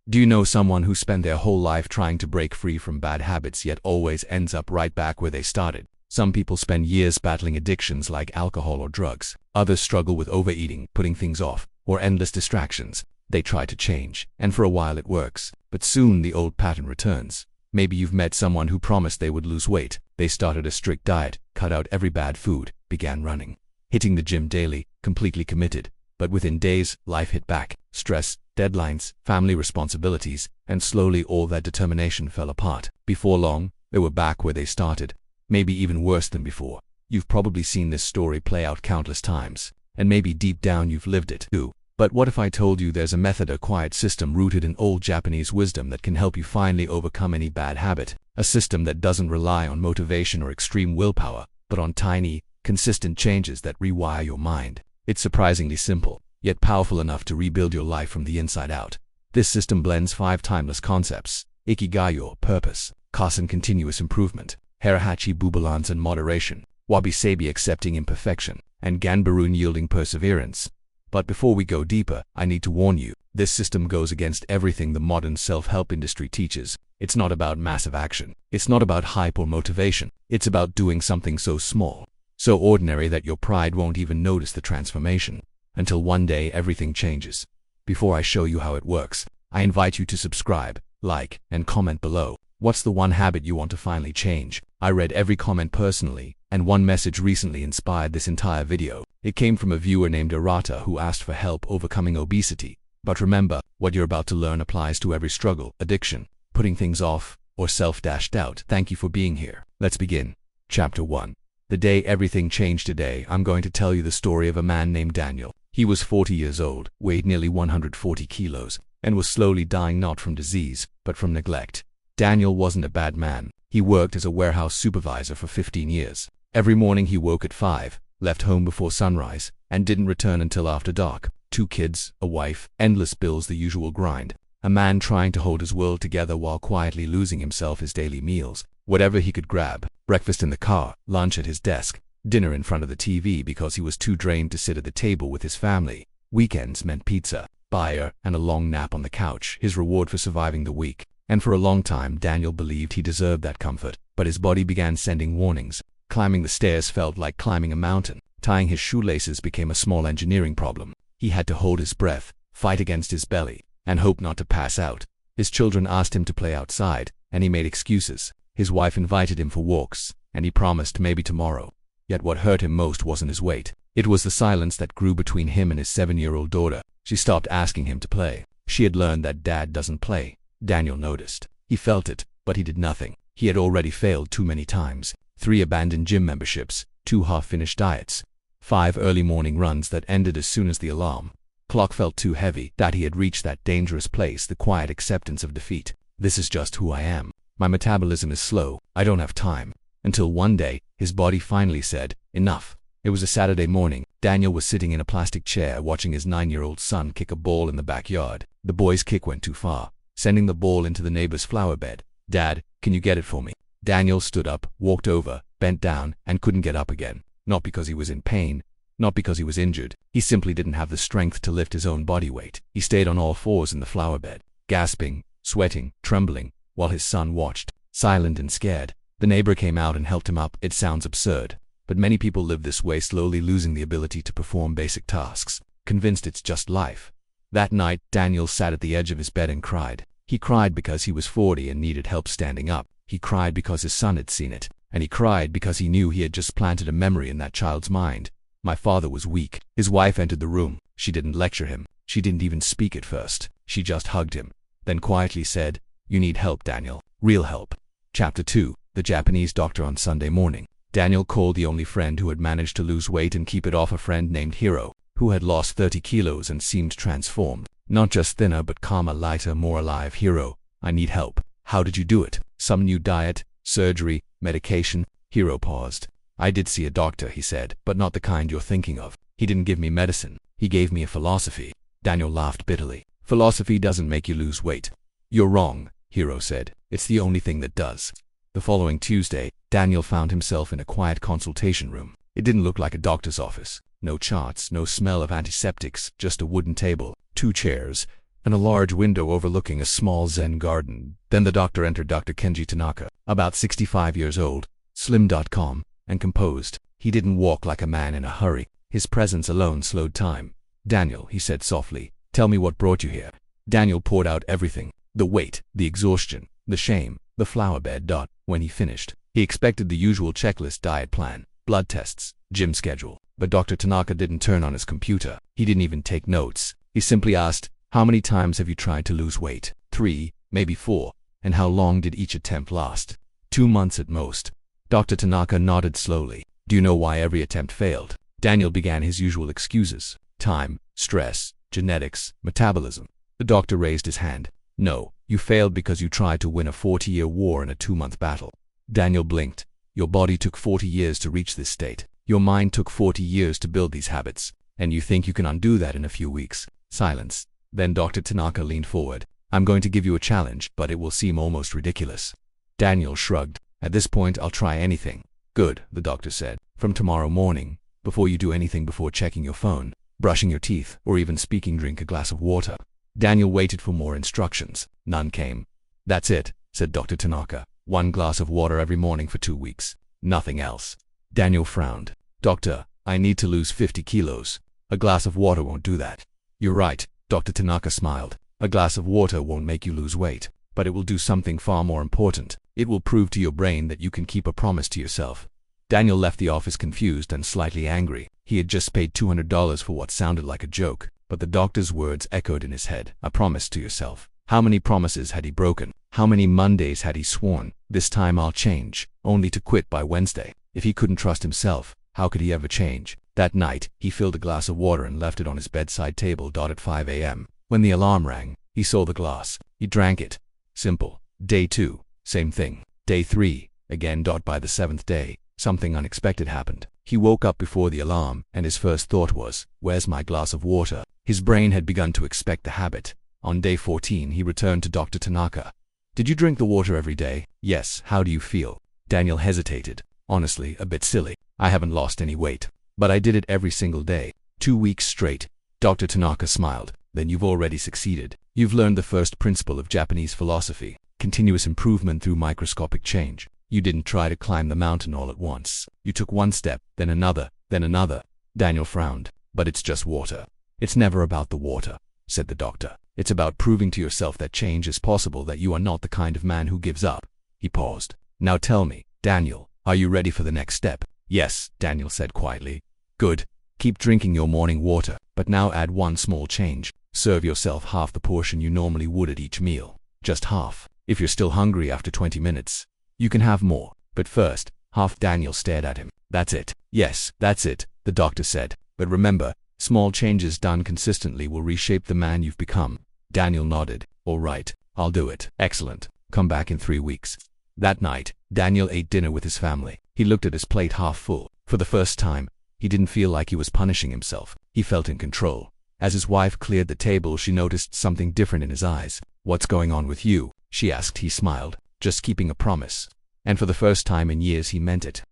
Do you know someone who spent their whole life trying to break free from bad habits yet always ends up right back where they started? Some people spend years battling addictions like alcohol or drugs. Others struggle with overeating, putting things off, or endless distractions. They try to change, and for a while it works, but soon the old pattern returns. Maybe you've met someone who promised they would lose weight. They started a strict diet, cut out every bad food, began running, hitting the gym daily, completely committed. But within days, life hit back. Stress, deadlines, family responsibilities, and slowly all that determination fell apart. Before long, they were back where they started, maybe even worse than before. You've probably seen this story play out countless times, and maybe deep down you've lived it too. But what if I told you there's a method, a quiet system rooted in old Japanese wisdom that can help you finally overcome any bad habit? A system that doesn't rely on motivation or extreme willpower, but on tiny, consistent changes that rewire your mind. It's surprisingly simple, yet powerful enough to rebuild your life from the inside out. This system blends 5 timeless concepts: Ikigai, or purpose; Kaizen, continuous improvement; Reshapes, balance and moderation; Wabi-Sabi, accepting imperfection; and Ganbaru, yielding perseverance. But before we go deeper, I need to warn you, this system goes against everything the modern self-help industry teaches. It's not about massive action. It's not about hype or motivation. It's about doing something so small, so ordinary that your pride won't even notice the transformation, until one day everything changes. Before I show you how it works, I invite you to subscribe, like, and comment below. What's the one habit you want to finally change? I read every comment personally, and one message recently inspired this entire video. It came from a viewer named Arata who asked for help overcoming obesity. But remember, what you're about to learn applies to every struggle, addiction, putting things off, or self-doubt. Thank you for being here. Let's begin. Chapter 1. The day everything changed. Today, I'm going to tell you the story of a man named Daniel. He was 40 years old, weighed nearly 140 kilos, and was slowly dying not from disease, but from neglect. Daniel wasn't a bad man. He worked as a warehouse supervisor for 15 years. Every morning he woke at 5, left home before sunrise, and didn't return until after dark. 2 kids, a wife, endless bills, the usual grind. A man trying to hold his world together while quietly losing himself his daily meals. Whatever he could grab. Breakfast in the car, lunch at his desk, dinner in front of the TV because he was too drained to sit at the table with his family. Weekends meant pizza, beer, and a long nap on the couch, his reward for surviving the week. And for a long time Daniel believed he deserved that comfort. But his body began sending warnings. Climbing the stairs felt like climbing a mountain. Tying his shoelaces became a small engineering problem. He had to hold his breath, fight against his belly, and hope not to pass out. His children asked him to play outside, and he made excuses. His wife invited him for walks, and he promised maybe tomorrow. Yet what hurt him most wasn't his weight. It was the silence that grew between him and his 7-year-old daughter. She stopped asking him to play. She had learned that dad doesn't play. Daniel noticed. He felt it, but he did nothing. He had already failed too many times. 3 abandoned gym memberships, 2 half-finished diets, 5 early morning runs that ended as soon as the alarm clock felt too heavy. That he had reached that dangerous place, the quiet acceptance of defeat. This is just who I am. My metabolism is slow. I don't have time. Until one day, his body finally said, enough. It was a Saturday morning. Daniel was sitting in a plastic chair watching his 9-year-old son kick a ball in the backyard. The boy's kick went too far, sending the ball into the neighbor's flower bed. Dad, can you get it for me? Daniel stood up, walked over, bent down, and couldn't get up again. Not because he was in pain, not because he was injured. He simply didn't have the strength to lift his own body weight. He stayed on all 4s in the flower bed, gasping, sweating, trembling, while his son watched, silent and scared. The neighbor came out and helped him up. It sounds absurd, but many people live this way, slowly losing the ability to perform basic tasks, convinced it's just life. That night, Daniel sat at the edge of his bed and cried. He cried because he was 40 and needed help standing up. He cried because his son had seen it. And he cried because he knew he had just planted a memory in that child's mind. My father was weak. His wife entered the room. She didn't lecture him. She didn't even speak at first. She just hugged him, then quietly said, "You need help, Daniel. Real help." Chapter 2. The Japanese Doctor. On Sunday morning, Daniel called the only friend who had managed to lose weight and keep it off, a friend named Hiro, who had lost 30 kilos and seemed transformed. Not just thinner but calmer, lighter, more alive. "Hiro, I need help." "How did you do it? Some new diet, surgery, medication?" Hiro paused. "I did see a doctor," he said, "but not the kind you're thinking of. He didn't give me medicine. He gave me a philosophy." Daniel laughed bitterly. "Philosophy doesn't make you lose weight." "You're wrong," Hiro said. "It's the only thing that does." The following Tuesday, Daniel found himself in a quiet consultation room. It didn't look like a doctor's office. No charts, no smell of antiseptics, just a wooden table, 2 chairs, and a large window overlooking a small Zen garden. Then the doctor entered. Dr. Kenji Tanaka, about 65 years old, slim.com, and composed. He didn't walk like a man in a hurry. His presence alone slowed time. "Daniel," he said softly, "tell me what brought you here." Daniel poured out everything. The weight, the exhaustion, the shame, the flower bed. When he finished, he expected the usual checklist: diet plan, blood tests, gym schedule. But Dr. Tanaka didn't turn on his computer. He didn't even take notes. He simply asked, "How many times have you tried to lose weight?" 3, maybe 4. "And how long did each attempt last?" 2 months at most. Dr. Tanaka nodded slowly. "Do you know why every attempt failed?" Daniel began his usual excuses: time, stress, genetics, metabolism. The doctor raised his hand. "No, you failed because you tried to win a 40-year war in a 2-month battle." Daniel blinked. "Your body took 40 years to reach this state. Your mind took 40 years to build these habits. And you think you can undo that in a few weeks?" Silence. Then Dr. Tanaka leaned forward. "I'm going to give you a challenge, but it will seem almost ridiculous." Daniel shrugged. "At this point, I'll try anything." "Good," the doctor said. "From tomorrow morning, before you do anything, before checking your phone, brushing your teeth, or even speaking, drink a glass of water." Daniel waited for more instructions. None came. "That's it," said Dr. Tanaka. "1 glass of water every morning for 2 weeks. Nothing else." Daniel frowned. "Doctor, I need to lose 50 kilos. A glass of water won't do that." "You're right," Dr. Tanaka smiled. "A glass of water won't make you lose weight, but it will do something far more important. It will prove to your brain that you can keep a promise to yourself." Daniel left the office confused and slightly angry. He had just paid $200 for what sounded like a joke, but the doctor's words echoed in his head. A promise to yourself. How many promises had he broken? How many Mondays had he sworn, "This time I'll change," only to quit by Wednesday? If he couldn't trust himself, how could he ever change? That night, he filled a glass of water and left it on his bedside table. At 5 a.m. When the alarm rang, he saw the glass. He drank it. Simple. Day 2, same thing. Day 3, again. By the 7th day, something unexpected happened. He woke up before the alarm, and his first thought was, "Where's my glass of water?" His brain had begun to expect the habit. On day 14, he returned to Dr. Tanaka. "Did you drink the water every day?" "Yes." "How do you feel?" Daniel hesitated. "Honestly, a bit silly. I haven't lost any weight. But I did it every single day. 2 weeks straight." Dr. Tanaka smiled. "Then you've already succeeded. You've learned the first principle of Japanese philosophy: continuous improvement through microscopic change. You didn't try to climb the mountain all at once. You took one step, then another, then another." Daniel frowned. "But it's just water." "It's never about the water," said the doctor. "It's about proving to yourself that change is possible, that you are not the kind of man who gives up." He paused. "Now tell me, Daniel, are you ready for the next step?" "Yes," Daniel said quietly. "Good. Keep drinking your morning water, but now add one small change. Serve yourself half the portion you normally would at each meal. Just half. If you're still hungry after 20 minutes, you can have more. But first, half." Daniel stared at him. "That's it." "Yes, that's it," the doctor said. "But remember, small changes done consistently will reshape the man you've become." Daniel nodded. "All right, I'll do it." "Excellent. Come back in 3 weeks." That night, Daniel ate dinner with his family. He looked at his plate half full. For the first time, he didn't feel like he was punishing himself. He felt in control. As his wife cleared the table, she noticed something different in his eyes. "What's going on with you?" she asked. He smiled. "Just keeping a promise." And for the first time in years, he meant it.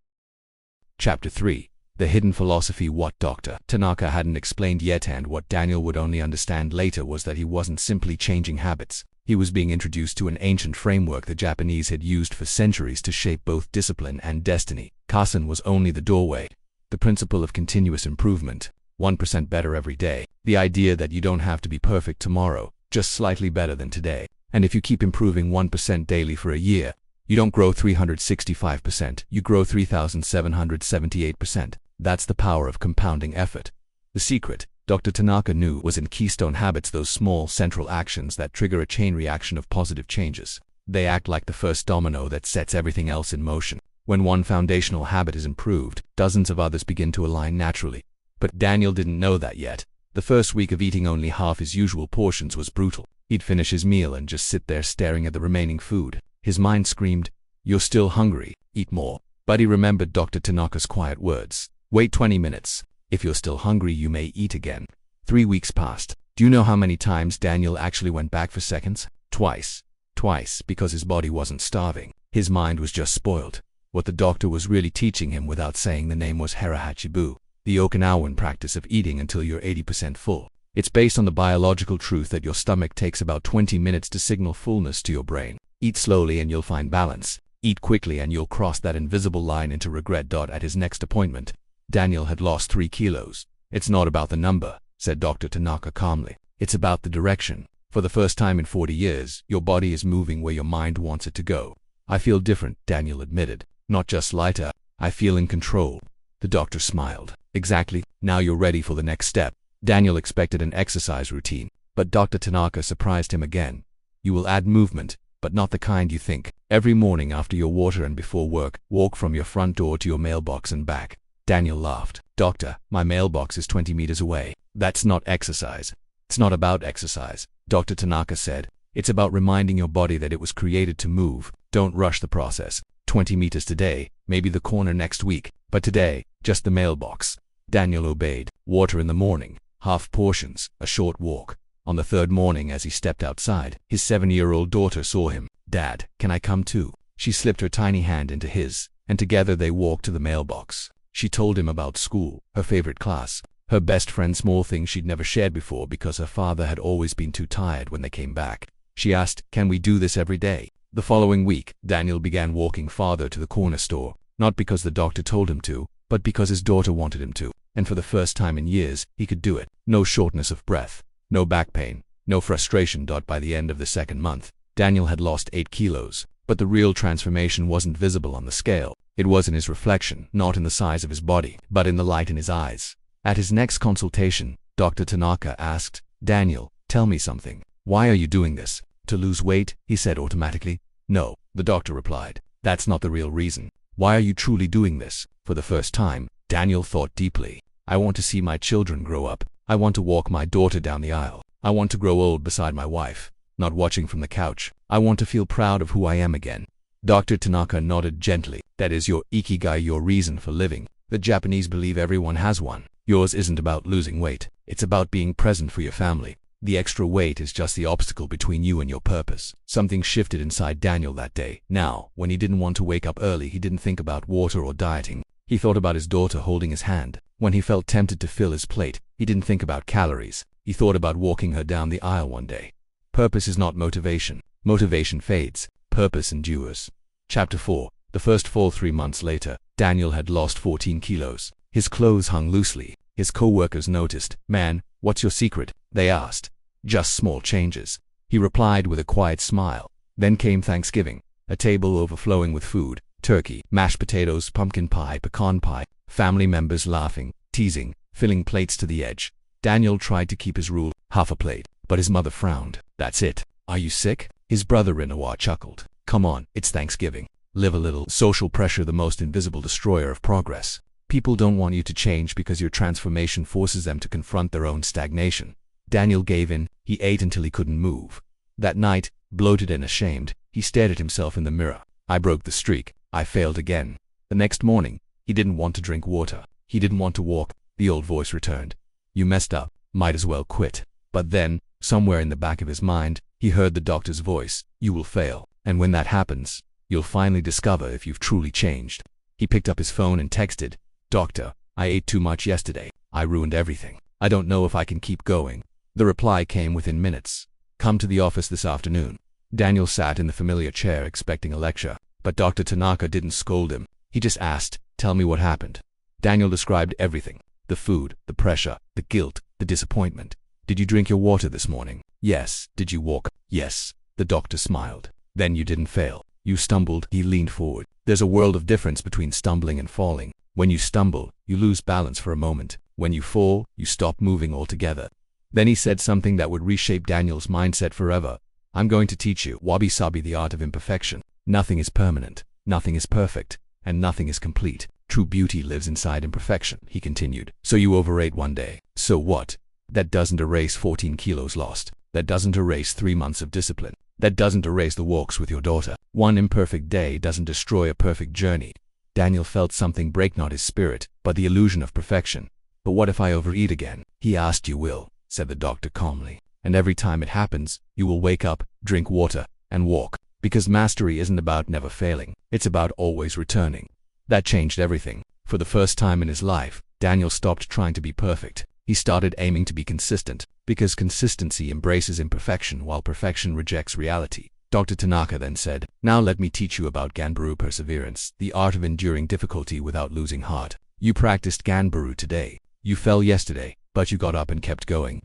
Chapter 3. The Hidden Philosophy. What Dr. Tanaka hadn't explained yet, and what Daniel would only understand later, was that he wasn't simply changing habits. He was being introduced to an ancient framework the Japanese had used for centuries to shape both discipline and destiny. Kaizen was only the doorway. The principle of continuous improvement. 1% better every day. The idea that you don't have to be perfect tomorrow, just slightly better than today. And if you keep improving 1% daily for a year, you don't grow 365%, you grow 3,778%. That's the power of compounding effort. The secret, Dr. Tanaka knew, was in keystone habits, those small central actions that trigger a chain reaction of positive changes. They act like the first domino that sets everything else in motion. When one foundational habit is improved, dozens of others begin to align naturally. But Daniel didn't know that yet. The first week of eating only half his usual portions was brutal. He'd finish his meal and just sit there staring at the remaining food. His mind screamed, "You're still hungry, eat more." But he remembered Dr. Tanaka's quiet words. "Wait 20 minutes. If you're still hungry, you may eat again." 3 weeks passed. Do you know how many times Daniel actually went back for seconds? Twice. Twice, because his body wasn't starving. His mind was just spoiled. What the doctor was really teaching him, without saying the name, was Harahachibu, the Okinawan practice of eating until you're 80% full. It's based on the biological truth that your stomach takes about 20 minutes to signal fullness to your brain. Eat slowly and you'll find balance. Eat quickly and you'll cross that invisible line into regret. At his next appointment, Daniel had lost 3 kilos. It's not about the number, said Dr. Tanaka calmly. It's about the direction. For the first time in 40 years, your body is moving where your mind wants it to go. I feel different, Daniel admitted. Not just lighter, I feel in control. The doctor smiled. Exactly, now you're ready for the next step. Daniel expected an exercise routine, but Dr. Tanaka surprised him again. You will add movement, but not the kind you think. Every morning after your water and before work, walk from your front door to your mailbox and back. Daniel laughed. Doctor, my mailbox is 20 meters away. That's not exercise. It's not about exercise, Dr. Tanaka said. It's about reminding your body that it was created to move. Don't rush the process. 20 meters today, maybe the corner next week, but today, just the mailbox. Daniel obeyed. Water in the morning, half portions, a short walk. On the third morning as he stepped outside, his 7-year-old daughter saw him. Dad, can I come too? She slipped her tiny hand into his, and together they walked to the mailbox. She told him about school, her favorite class, her best friend, small things she'd never shared before because her father had always been too tired when they came back. She asked, can we do this every day? The following week, Daniel began walking farther to the corner store, not because the doctor told him to, but because his daughter wanted him to, and for the first time in years, he could do it. No shortness of breath, no back pain, no frustration. By the end of the second month, Daniel had lost 8 kilos, but the real transformation wasn't visible on the scale. It was in his reflection, not in the size of his body, but in the light in his eyes. At his next consultation, Dr. Tanaka asked, Daniel, tell me something. Why are you doing this? To lose weight, he said automatically. No, the doctor replied. That's not the real reason. Why are you truly doing this? For the first time, Daniel thought deeply. I want to see my children grow up. I want to walk my daughter down the aisle. I want to grow old beside my wife, not watching from the couch. I want to feel proud of who I am again. Dr. Tanaka nodded gently. That is your Ikigai, your reason for living. The Japanese believe everyone has one. Yours isn't about losing weight. It's about being present for your family. The extra weight is just the obstacle between you and your purpose. Something shifted inside Daniel that day. Now, when he didn't want to wake up early, he didn't think about water or dieting. He thought about his daughter holding his hand. When he felt tempted to fill his plate, he didn't think about calories. He thought about walking her down the aisle one day. Purpose is not motivation. Motivation fades. Purpose endures. Chapter 4. The first fall. 3 months later, Daniel had lost 14 kilos. His clothes hung loosely. His co-workers noticed. Man, what's your secret? They asked. Just small changes. He replied with a quiet smile. Then came Thanksgiving. A table overflowing with food. Turkey, mashed potatoes, pumpkin pie, pecan pie. Family members laughing, teasing, filling plates to the edge. Daniel tried to keep his rule, half a plate, but his mother frowned. That's it. Are you sick? His brother-in-law chuckled. Come on, it's Thanksgiving. Live a little. Social pressure, the most invisible destroyer of progress. People don't want you to change because your transformation forces them to confront their own stagnation. Daniel gave in. He ate until he couldn't move. That night, bloated and ashamed, he stared at himself in the mirror. I broke the streak. I failed again. The next morning, he didn't want to drink water. He didn't want to walk. The old voice returned. You messed up. Might as well quit. But then, somewhere in the back of his mind, he heard the doctor's voice. You will fail. And when that happens, you'll finally discover if you've truly changed. He picked up his phone and texted, Doctor, I ate too much yesterday. I ruined everything. I don't know if I can keep going. The reply came within minutes. Come to the office this afternoon. Daniel sat in the familiar chair expecting a lecture, but Dr. Tanaka didn't scold him. He just asked, tell me what happened. Daniel described everything. The food, the pressure, the guilt, the disappointment. Did you drink your water this morning? Yes. Did you walk? Yes. The doctor smiled. Then you didn't fail. You stumbled. He leaned forward. There's a world of difference between stumbling and falling. When you stumble, you lose balance for a moment. When you fall, you stop moving altogether. Then he said something that would reshape Daniel's mindset forever. I'm going to teach you Wabi-Sabi, the art of imperfection. Nothing is permanent, nothing is perfect, and nothing is complete. True beauty lives inside imperfection, he continued. So you overate one day. So what? That doesn't erase 14 kilos lost. That doesn't erase 3 months of discipline. That doesn't erase the walks with your daughter. One imperfect day doesn't destroy a perfect journey. Daniel felt something break, not his spirit, but the illusion of perfection. But what if I overeat again? He asked. You will, said the doctor calmly. And every time it happens, you will wake up, drink water, and walk. Because mastery isn't about never failing. It's about always returning. That changed everything. For the first time in his life, Daniel stopped trying to be perfect. He started aiming to be consistent, because consistency embraces imperfection while perfection rejects reality. Dr. Tanaka then said, "Now let me teach you about Ganbaru perseverance, the art of enduring difficulty without losing heart. You practiced Ganbaru today. You fell yesterday, but you got up and kept going.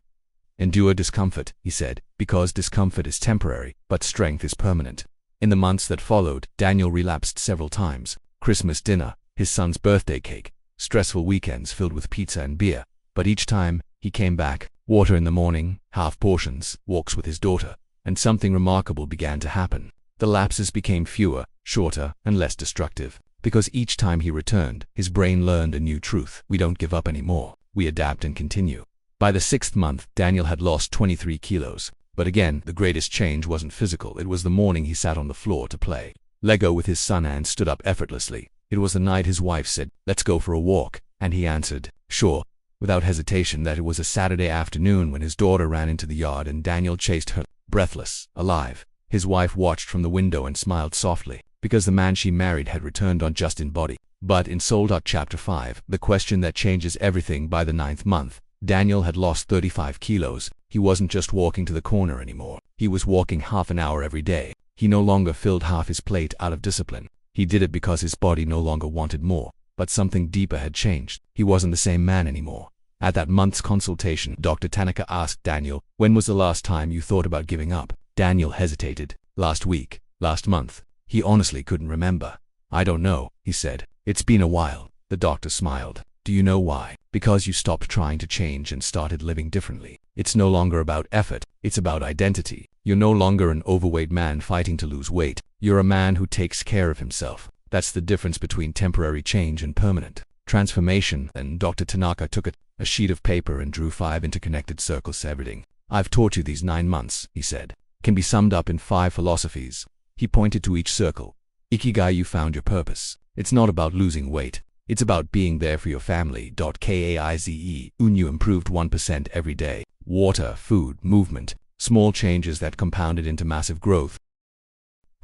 Endure discomfort," he said, "because discomfort is temporary, but strength is permanent." In the months that followed, Daniel relapsed several times. Christmas dinner, his son's birthday cake, stressful weekends filled with pizza and beer. But each time, he came back. Water in the morning, half portions, walks with his daughter. And something remarkable began to happen. The lapses became fewer, shorter, and less destructive. Because each time he returned, his brain learned a new truth. We don't give up anymore. We adapt and continue. By the 6th month, Daniel had lost 23 kilos. But again, the greatest change wasn't physical. It was the morning he sat on the floor to play Lego with his son and stood up effortlessly. It was the night his wife said, "Let's go for a walk," and he answered, "Sure," without hesitation. That it was a Saturday afternoon when his daughter ran into the yard and Daniel chased her, breathless, alive. His wife watched from the window and smiled softly, because the man she married had returned unjust in body. But in Soul. Chapter 5, the question that changes everything. By the 9th month, Daniel had lost 35 kilos. He wasn't just walking to the corner anymore. He was walking half an hour every day. He no longer filled half his plate out of discipline. He did it because his body no longer wanted more. But something deeper had changed. He wasn't the same man anymore. At that month's consultation, Dr. Tanaka asked Daniel, "When was the last time you thought about giving up?" Daniel hesitated. "Last week, last month." He honestly couldn't remember. "I don't know," he said. "It's been a while." The doctor smiled. "Do you know why? Because you stopped trying to change and started living differently. It's no longer about effort, it's about identity. You're no longer an overweight man fighting to lose weight. You're a man who takes care of himself. That's the difference between temporary change and permanent transformation." And Dr. Tanaka took a sheet of paper and drew 5 interconnected circles. "Everything I've taught you these 9 months," he said, "can be summed up in 5 philosophies." He pointed to each circle. Ikigai, you found your purpose. It's not about losing weight. It's about being there for your family. Kaizen, you improved 1% every day. Water, food, movement, small changes that compounded into massive growth.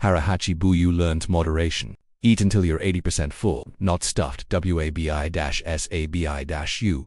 Harahachi-bu, you learned moderation. Eat until you're 80% full, not stuffed. Wabi-Sabi,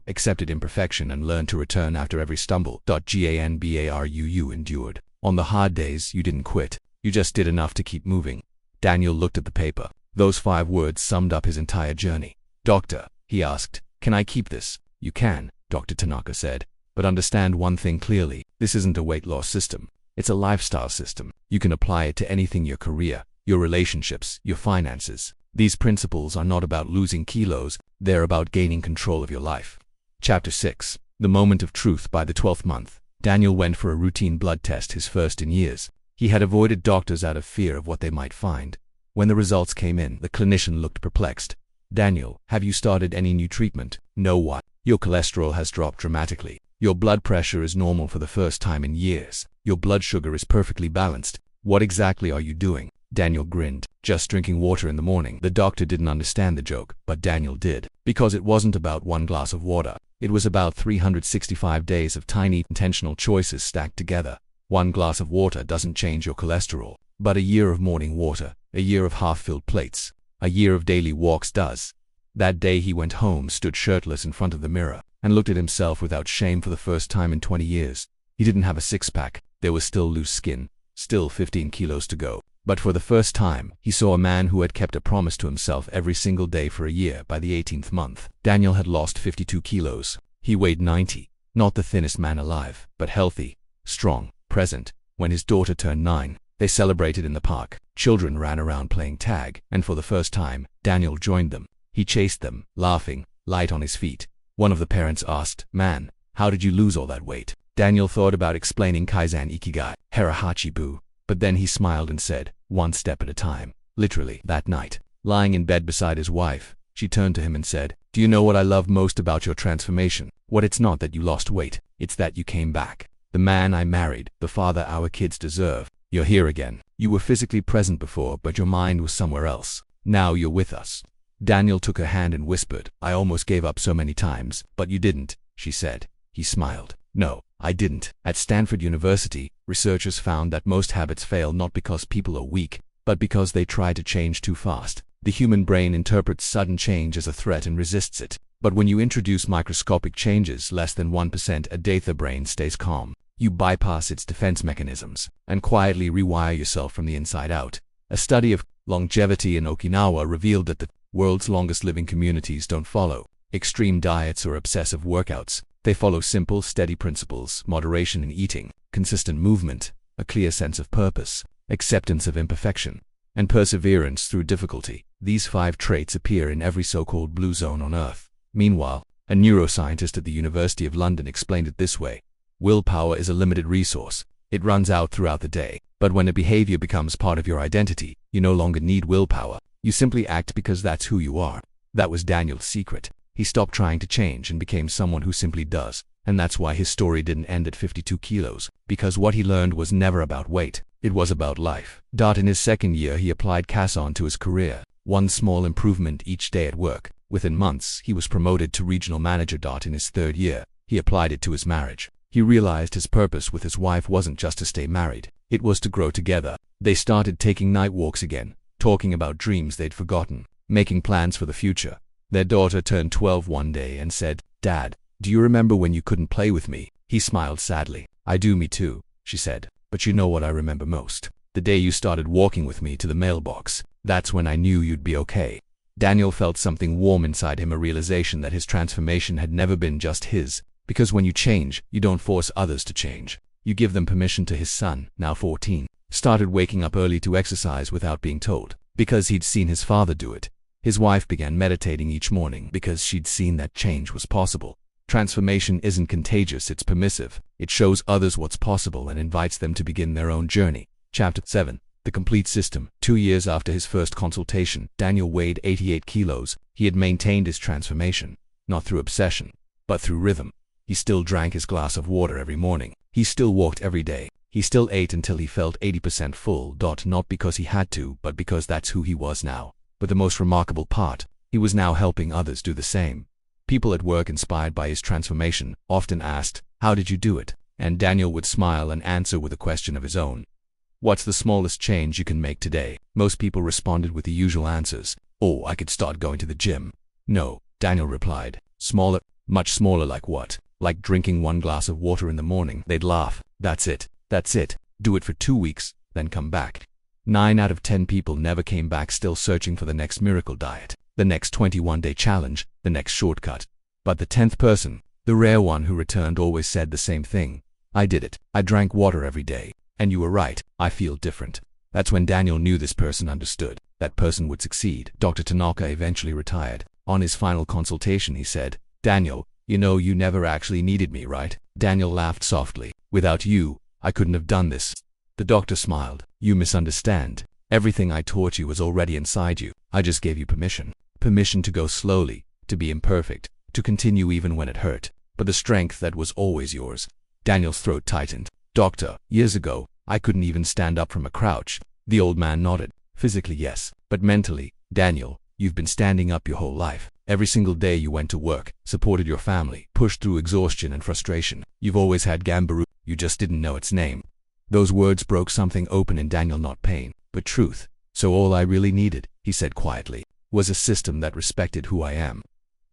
accepted imperfection and learned to return after every stumble. Ganbaru, you endured. On the hard days, you didn't quit. You just did enough to keep moving. Daniel looked at the paper. Those 5 words summed up his entire journey. "Doctor," he asked, "can I keep this?" "You can," Dr. Tanaka said. "But understand one thing clearly. This isn't a weight loss system. It's a lifestyle system. You can apply it to anything: your career, your relationships, your finances. These principles are not about losing kilos. They're about gaining control of your life." Chapter 6, the moment of truth. By the 12th month, Daniel went for a routine blood test, his first in years. He had avoided doctors out of fear of what they might find. When the results came in, the clinician looked perplexed. "Daniel, have you started any new treatment?" "No." "What?" "Your cholesterol has dropped dramatically. Your blood pressure is normal for the first time in years. Your blood sugar is perfectly balanced. What exactly are you doing?" Daniel grinned. "Just drinking water in the morning." The doctor didn't understand the joke, but Daniel did. Because it wasn't about 1 glass of water. It was about 365 days of tiny, intentional choices stacked together. 1 glass of water doesn't change your cholesterol, but a year of morning water, a year of half-filled plates, a year of daily walks does. That day he went home, stood shirtless in front of the mirror, and looked at himself without shame for the first time in 20 years. He didn't have a six-pack. There was still loose skin, still 15 kilos to go. But for the first time, he saw a man who had kept a promise to himself every single day for a year. By the 18th month, Daniel had lost 52 kilos. He weighed 90. Not the thinnest man alive, but healthy, strong, present. When his daughter turned 9, they celebrated in the park. Children ran around playing tag, and for the first time, Daniel joined them. He chased them, laughing, light on his feet. One of the parents asked, "Man, how did you lose all that weight?" Daniel thought about explaining Kaizen Ikigai, Harahachi-bu, but then he smiled and said, "1 step at a time." Literally, that night, lying in bed beside his wife, she turned to him and said, "Do you know what I love most about your transformation? What it's not that you lost weight, it's that you came back. The man I married, the father our kids deserve. You're here again. You were physically present before, but your mind was somewhere else. Now you're with us." Daniel took her hand and whispered, "I almost gave up so many times." "But you didn't," she said. He smiled. "No, I didn't." At Stanford University, researchers found that most habits fail not because people are weak, but because they try to change too fast. The human brain interprets sudden change as a threat and resists it. But when you introduce microscopic changes, less than 1% a day, the brain stays calm. You bypass its defense mechanisms and quietly rewire yourself from the inside out. A study of longevity in Okinawa revealed that the world's longest living communities don't follow extreme diets or obsessive workouts. They follow simple, steady principles: moderation in eating, consistent movement, a clear sense of purpose, acceptance of imperfection, and perseverance through difficulty. These 5 traits appear in every so-called blue zone on Earth. Meanwhile, a neuroscientist at the University of London explained it this way: willpower is a limited resource. It runs out throughout the day. But when a behavior becomes part of your identity, you no longer need willpower. You simply act because that's who you are. That was Daniel's secret. He stopped trying to change and became someone who simply does. And that's why his story didn't end at 52 kilos, because what he learned was never about weight. It was about life. In his second year, he applied Kaizen to his career. One small improvement each day at work. Within months, he was promoted to regional manager. In his third year, he applied it to his marriage. He realized his purpose with his wife wasn't just to stay married. It was to grow together. They started taking night walks again, talking about dreams they'd forgotten, making plans for the future. Their daughter turned 12 one day and said, "Dad, do you remember when you couldn't play with me?" He smiled sadly. "I do, me too," she said. "But you know what I remember most? The day you started walking with me to the mailbox. That's when I knew you'd be okay." Daniel felt something warm inside him, a realization that his transformation had never been just his. Because when you change, you don't force others to change. You give them permission to. His son, now 14, started waking up early to exercise without being told, because he'd seen his father do it. His wife began meditating each morning because she'd seen that change was possible. Transformation isn't contagious, it's permissive. It shows others what's possible and invites them to begin their own journey. Chapter 7. The Complete System. 2 years after his first consultation, Daniel weighed 88 kilos. He had maintained his transformation, not through obsession, but through rhythm. He still drank his glass of water every morning. He still walked every day. He still ate until he felt 80% full. Not because he had to, but because that's who he was now. But the most remarkable part, he was now helping others do the same. People at work, inspired by his transformation, often asked, "How did you do it?" And Daniel would smile and answer with a question of his own. "What's the smallest change you can make today?" Most people responded with the usual answers. "Oh, I could start going to the gym." "No," Daniel replied. "Smaller, much smaller." "Like what?" "Like drinking 1 glass of water in the morning." They'd laugh. "That's it. That's it. Do it for 2 weeks, then come back." 9 out of 10 people never came back, still searching for the next miracle diet, the next 21-day challenge, the next shortcut. But the 10th person, the rare one who returned, always said the same thing: "I did it. I drank water every day. And you were right. I feel different." That's when Daniel knew this person understood. That person would succeed. Dr. Tanaka eventually retired. On his final consultation, he said, "Daniel, you know you never actually needed me, right?" Daniel laughed softly. "Without you, I couldn't have done this." The doctor smiled. "You misunderstand. Everything I taught you was already inside you. I just gave you permission. Permission to go slowly, to be imperfect, to continue even when it hurt. But the strength that was always yours." Daniel's throat tightened. "Doctor, years ago, I couldn't even stand up from a crouch." The old man nodded. "Physically, yes. But mentally, Daniel, you've been standing up your whole life. Every single day you went to work, supported your family, pushed through exhaustion and frustration. You've always had Ganbaru. You just didn't know its name." Those words broke something open in Daniel, not pain, but truth. "So all I really needed," he said quietly, "was a system that respected who I am."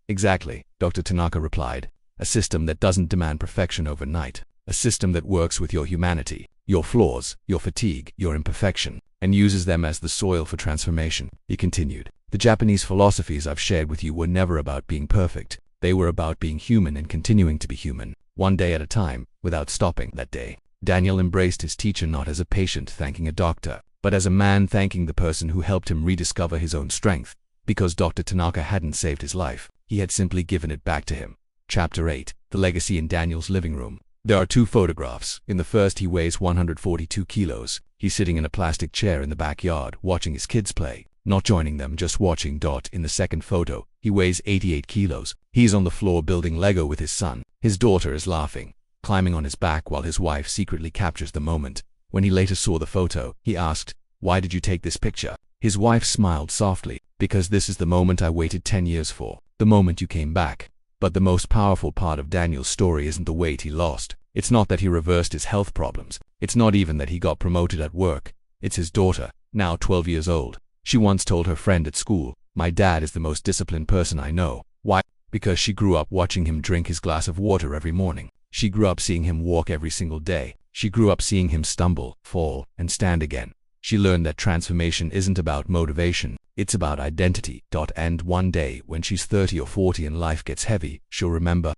"Exactly," Dr. Tanaka replied. "A system that doesn't demand perfection overnight. A system that works with your humanity, your flaws, your fatigue, your imperfection, and uses them as the soil for transformation." He continued, "The Japanese philosophies I've shared with you were never about being perfect. They were about being human and continuing to be human, one day at a time, without stopping." That day, Daniel embraced his teacher not as a patient thanking a doctor, but as a man thanking the person who helped him rediscover his own strength. Because Dr. Tanaka hadn't saved his life, he had simply given it back to him. Chapter 8. The Legacy. In Daniel's living room, there are 2 photographs. In the first, he weighs 142 kilos. He's sitting in a plastic chair in the backyard, watching his kids play. Not joining them, just watching. In the second photo, he weighs 88 kilos. He's on the floor building Lego with his son. His daughter is laughing, climbing on his back while his wife secretly captures the moment. When he later saw the photo, he asked, "Why did you take this picture?" His wife smiled softly. "Because this is the moment I waited 10 years for. The moment you came back." But the most powerful part of Daniel's story isn't the weight he lost. It's not that he reversed his health problems. It's not even that he got promoted at work. It's his daughter, now 12 years old. She once told her friend at school, "My dad is the most disciplined person I know." Why? Because she grew up watching him drink his glass of water every morning. She grew up seeing him walk every single day. She grew up seeing him stumble, fall, and stand again. She learned that transformation isn't about motivation, it's about identity. And one day, when she's 30 or 40 and life gets heavy, she'll remember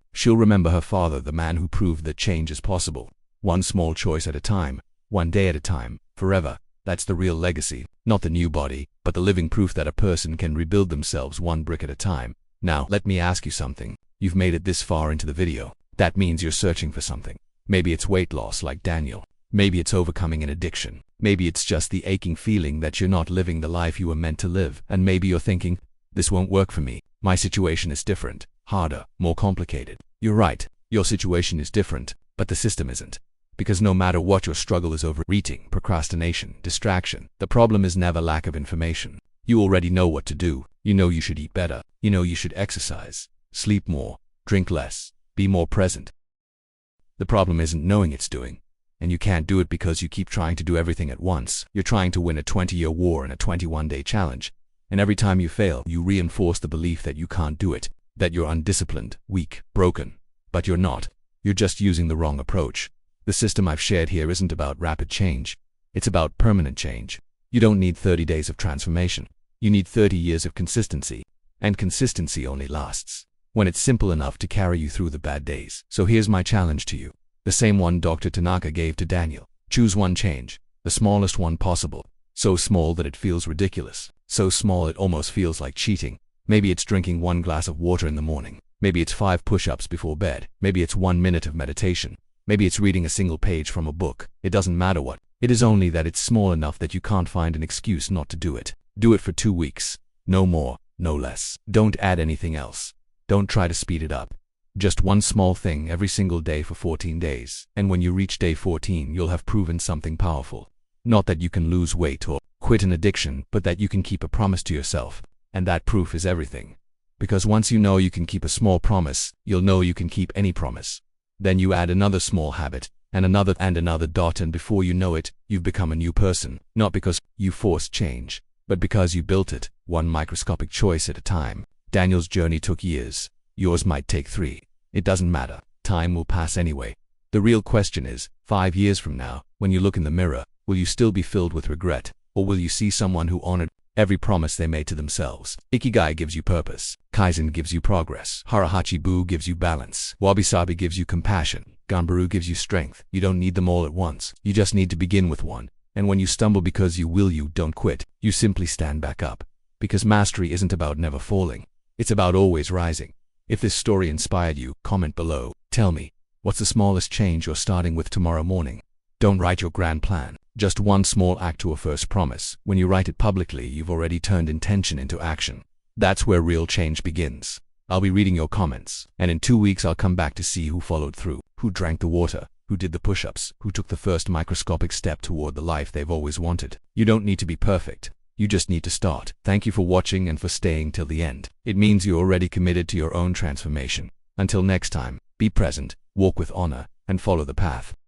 her father, the man who proved that change is possible. One small choice at a time, one day at a time, forever. That's the real legacy, not the new body, but the living proof that a person can rebuild themselves one brick at a time. Now, let me ask you something. You've made it this far into the video. That means you're searching for something. Maybe it's weight loss like Daniel. Maybe it's overcoming an addiction. Maybe it's just the aching feeling that you're not living the life you were meant to live. And maybe you're thinking, this won't work for me. My situation is different, harder, more complicated. You're right. Your situation is different, but the system isn't. Because no matter what your struggle is, overeating, procrastination, distraction, the problem is never lack of information. You already know what to do. You know you should eat better. You know you should exercise, sleep more, drink less, be more present. The problem isn't knowing it's doing. And you can't do it because you keep trying to do everything at once. You're trying to win a 20-year war in a 21-day challenge. And every time you fail, you reinforce the belief that you can't do it, that you're undisciplined, weak, broken. But you're not. You're just using the wrong approach. The system I've shared here isn't about rapid change. It's about permanent change. You don't need 30 days of transformation. You need 30 years of consistency. And consistency only lasts when it's simple enough to carry you through the bad days. So here's my challenge to you. The same one Dr. Tanaka gave to Daniel. Choose one change, the smallest one possible. So small that it feels ridiculous. So small it almost feels like cheating. Maybe it's drinking 1 glass of water in the morning. Maybe it's 5 push-ups before bed. Maybe it's 1 minute of meditation. Maybe it's reading a single page from a book. It doesn't matter what. It is only that it's small enough that you can't find an excuse not to do it. Do it for 2 weeks. No more, no less. Don't add anything else. Don't try to speed it up. Just one small thing every single day for 14 days. And when you reach day 14, you'll have proven something powerful. Not that you can lose weight or quit an addiction, but that you can keep a promise to yourself. And that proof is everything. Because once you know you can keep a small promise, you'll know you can keep any promise. Then you add another small habit, and another, and before you know it, you've become a new person. Not because you forced change, but because you built it, one microscopic choice at a time. Daniel's journey took years. Yours might take 3. It doesn't matter. Time will pass anyway. The real question is, 5 years from now, when you look in the mirror, will you still be filled with regret, or will you see someone who honored every promise they made to themselves? Ikigai gives you purpose. Kaizen gives you progress. Harahachi-bu gives you balance. Wabi-Sabi gives you compassion. Ganbaru gives you strength. You don't need them all at once. You just need to begin with one. And when you stumble because you don't quit. You simply stand back up. Because mastery isn't about never falling. It's about always rising. If this story inspired you, comment below. Tell me, what's the smallest change you're starting with tomorrow morning? Don't write your grand plan. Just one small act to a first promise. When you write it publicly, you've already turned intention into action. That's where real change begins. I'll be reading your comments, and in 2 weeks I'll come back to see who followed through, who drank the water, who did the push-ups, who took the first microscopic step toward the life they've always wanted. You don't need to be perfect. You just need to start. Thank you for watching and for staying till the end. It means you're already committed to your own transformation. Until next time, be present, walk with honor, and follow the path.